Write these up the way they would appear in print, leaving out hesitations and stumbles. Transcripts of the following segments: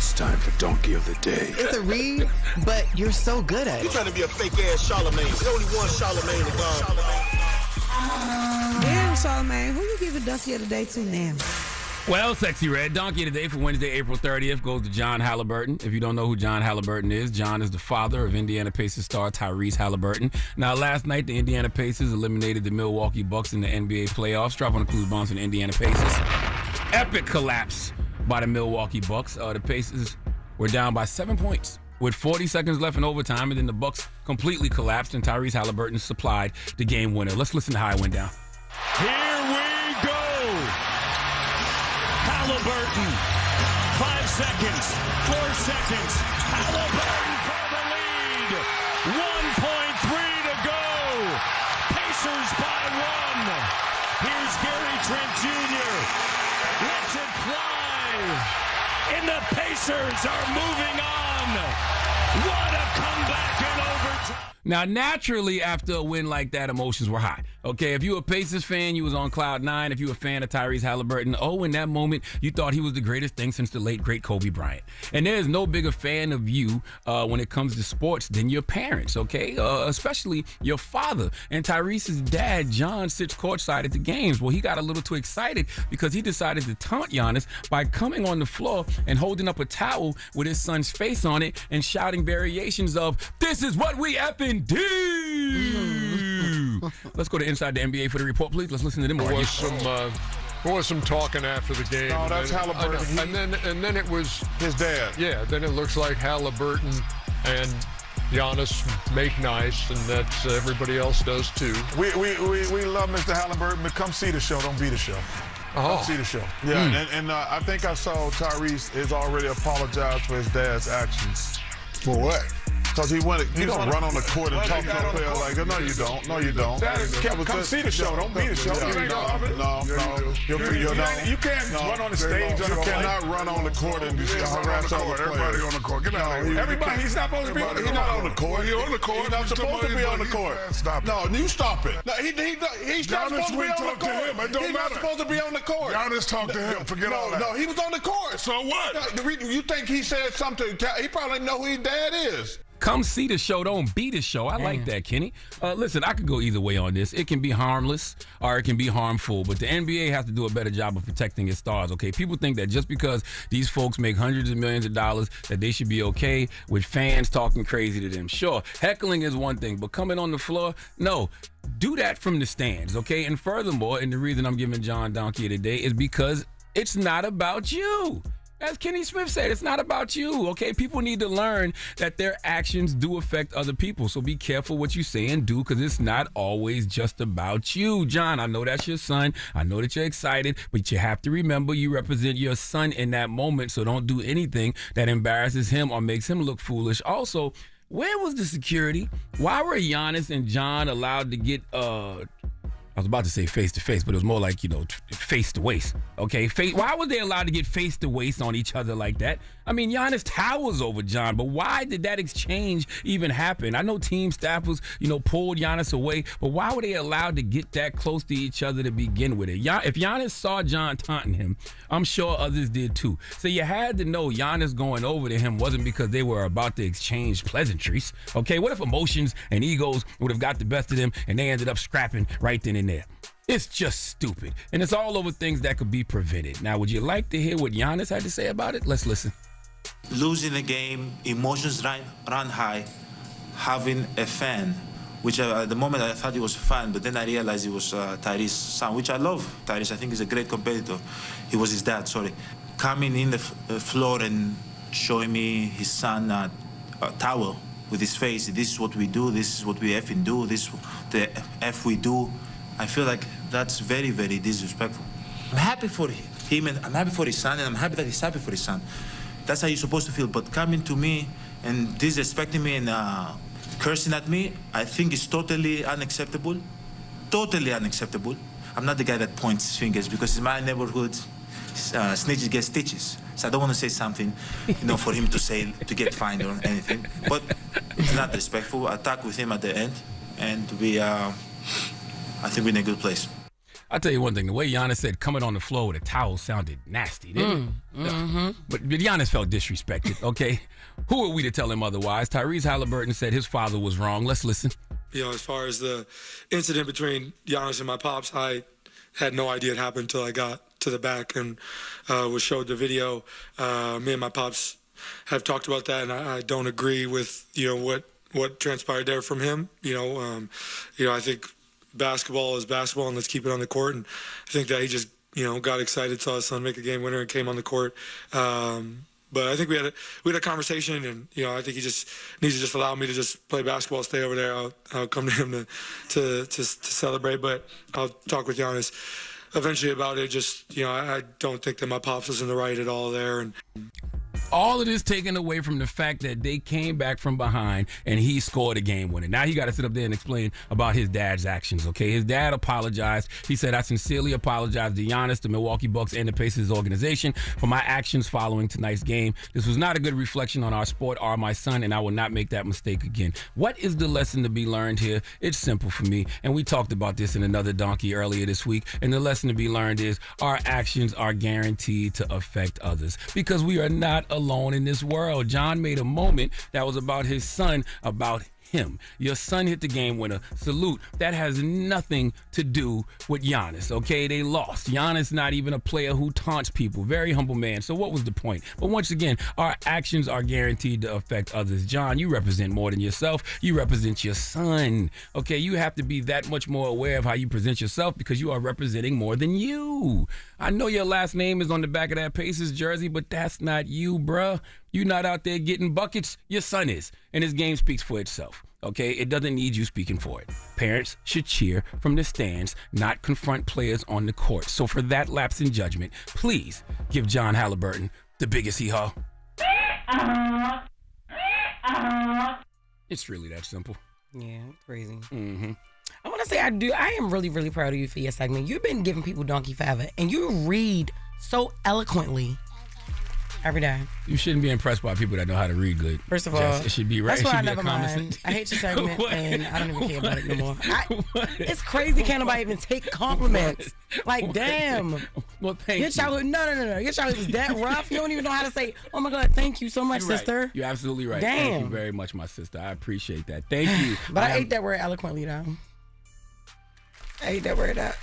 It's time for Donkey of the Day. It's a read, but you're so good at it. You trying to be a fake-ass Charlamagne. There's only one Charlamagne to go. Damn, Charlamagne, who you giving Donkey of the Day to now? Well, Sexy Red, Donkey of the Day for Wednesday, April 30th goes to John Haliburton. If you don't know who John Haliburton is, John is the father of Indiana Pacers star Tyrese Haliburton. Now, last night, the Indiana Pacers eliminated the Milwaukee Bucks in the NBA playoffs. Drop on the clues bombs for the Indiana Pacers. Epic collapse by the Milwaukee Bucks. The Pacers were down by 7 points with 40 seconds left in overtime, and then the Bucks completely collapsed, and Tyrese Haliburton supplied the game winner. Let's listen to how it went down. Here we go. Haliburton, 5 seconds, 4 seconds. Haliburton for the lead. 1.3 to go. Pacers by 1. Here's Gary Trent Jr. Lets it fly. And the Pacers are moving on. What a comeback in overtime. Now, naturally, after a win like that, emotions were high. Okay, if you were a Pacers fan, you was on cloud 9. If you were a fan of Tyrese Haliburton, in that moment, you thought he was the greatest thing since the late, great Kobe Bryant. And there is no bigger fan of you when it comes to sports than your parents, okay? Especially your father. And Tyrese's dad, John, sits courtside at the games. Well, he got a little too excited because he decided to taunt Giannis by coming on the floor and holding up a towel with his son's face on it and shouting variations of, "This is what we effing do." Let's go to Inside the NBA for the report, please. Let's listen to them. There was some talking after the game. No, that's Haliburton. And then it was his dad. Yeah, then it looks like Haliburton and Giannis make nice, and that's everybody else does too. We love Mr. Haliburton, but come see the show, don't be the show. Come see the show. Yeah, and I think I saw Tyrese has already apologized for his dad's actions. For what? Because he don't run on the court and talk to a player like that. No, you don't. No, you don't. Come see the show. Don't be the show. No. You can't run on the stage. You cannot run on the court and harass other players. Everybody on the court. Get out of here. Everybody. He's not supposed to be on the court. He's not on the court. He's on the court. He's not supposed to be on the court. Stop it. No, you stop it. No, he's not supposed to be on the court. It don't He's not matter. supposed to be on the court. Giannis talked to him. Forget all that. No, he was on the court. So what? You think he said something? He probably know who his dad is. Come see the show, don't be the show. I like that, Kenny. Listen, I could go either way on this. It can be harmless or it can be harmful, but the NBA has to do a better job of protecting its stars, okay? People think that just because these folks make hundreds of millions of dollars that they should be okay with fans talking crazy to them. Sure, heckling is one thing, but coming on the floor, no. Do that from the stands, okay? And furthermore, and the reason I'm giving John Donkey today is because it's not about you. As Kenny Smith said, it's not about you, okay? People need to learn that their actions do affect other people. So be careful what you say and do, because it's not always just about you. John, I know that's your son. I know that you're excited, but you have to remember you represent your son in that moment, so don't do anything that embarrasses him or makes him look foolish. Also, where was the security? Why were Giannis and John allowed to get I was about to say face to face, but it was more like, face to waist. Okay, why was they allowed to get face to waist on each other like that? I mean, Giannis towers over John, but why did that exchange even happen? I know team staffers, pulled Giannis away, but why were they allowed to get that close to each other to begin with it? If Giannis saw John taunting him, I'm sure others did too. So you had to know Giannis going over to him wasn't because they were about to exchange pleasantries. Okay, what if emotions and egos would have got the best of them and they ended up scrapping right then and there? It's just stupid. And it's all over things that could be prevented. Now, would you like to hear what Giannis had to say about it? Let's listen. Losing the game, emotions run high, having a fan, which at the moment I thought he was a fan, but then I realized he was Tyrese's son, which I love. Tyrese, I think, he's a great competitor. He was his dad, sorry. Coming in the floor and showing me his son a towel with his face. This is what we do. This is what we effing do. This is the F we do. I feel like that's very, very disrespectful. I'm happy for him, and I'm happy for his son, and I'm happy that he's happy for his son. That's how you're supposed to feel. But coming to me and disrespecting me and cursing at me, I think is totally unacceptable. Totally unacceptable. I'm not the guy that points fingers, because in my neighborhood, snitches get stitches. So I don't want to say something, for him to say, to get fined or anything. But it's not respectful. I talked with him at the end, and I think we're in a good place. I'll tell you one thing. The way Giannis said coming on the floor with a towel sounded nasty, didn't it? Mm-hmm. But Giannis felt disrespected, okay? Who are we to tell him otherwise? Tyrese Haliburton said his father was wrong. Let's listen. You know, as far as the incident between Giannis and my pops, I had no idea it happened until I got to the back and was showed the video. Me and my pops have talked about that, and I don't agree with, you know, what transpired there from him. You know, I think basketball is basketball, and let's keep it on the court. And I think that he just, you know, got excited, saw his son make a game winner, and came on the court. But I think we had a conversation, and you know, I think he just needs to just allow me to just play basketball, stay over there. I'll come to him to celebrate, but I'll talk with Giannis eventually about it. Just, you know, I don't think that my pops was in the right at all there, and all of this taken away from the fact that they came back from behind and he scored a game winner. Now he got to sit up there and explain about his dad's actions, okay? His dad apologized. He said, I sincerely apologize to Giannis, the Milwaukee Bucks, and the Pacers organization for my actions following tonight's game. This was not a good reflection on our sport or my son, and I will not make that mistake again. What is the lesson to be learned here? It's simple for me, and we talked about this in another donkey earlier this week, and the lesson to be learned is our actions are guaranteed to affect others because we are not alone in this world. John made a moment that was about his son, about him. Your son hit the game winner. Salute. That has nothing to do with Giannis, okay? They lost. Giannis not even a player who taunts people. Very humble man. So what was the point? But once again, our actions are guaranteed to affect others. John, you represent more than yourself. You represent your son, okay? You have to be that much more aware of how you present yourself because you are representing more than you. I know your last name is on the back of that Pacers jersey, but that's not you, bruh. You're not out there getting buckets. Your son is. And his game speaks for itself. Okay? It doesn't need you speaking for it. Parents should cheer from the stands, not confront players on the court. So for that lapse in judgment, please give John Haliburton the biggest hee-haw. It's really that simple. Yeah, crazy. Mm-hmm. I want to say I am really, really proud of you for your segment. You've been giving people donkey forever, and you read so eloquently every day. You shouldn't be impressed by people that know how to read good. First of all, Jess, it should be right. That's why I be never mind. I hate your segment, and I don't even care about it no more. It's crazy. Can't nobody even take compliments. Like, damn. Well, thank your you. childhood, no. Your childhood was that rough. You don't even know how to say, oh my God, thank you so much, You're sister. Right. You're absolutely right. Damn. Thank you very much, my sister. I appreciate that. Thank you. But I ate that word eloquently, though. I ate that word up.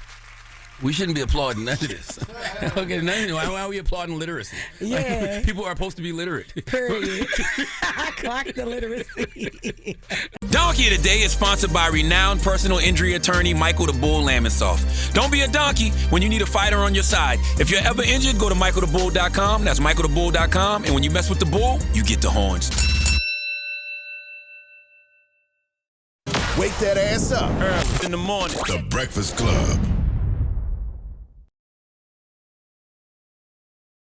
We shouldn't be applauding none of this. Okay, why are we applauding literacy? Yeah. Like, people are supposed to be literate. Period. I clocked the literacy. Donkey of the Day is sponsored by renowned personal injury attorney Michael the Bull Lamonsoff. Don't be a donkey when you need a fighter on your side. If you're ever injured, go to michaelthebull.com. That's michaelthebull.com. And when you mess with the bull, you get the horns. Wake that ass up. Early in the morning. The Breakfast Club.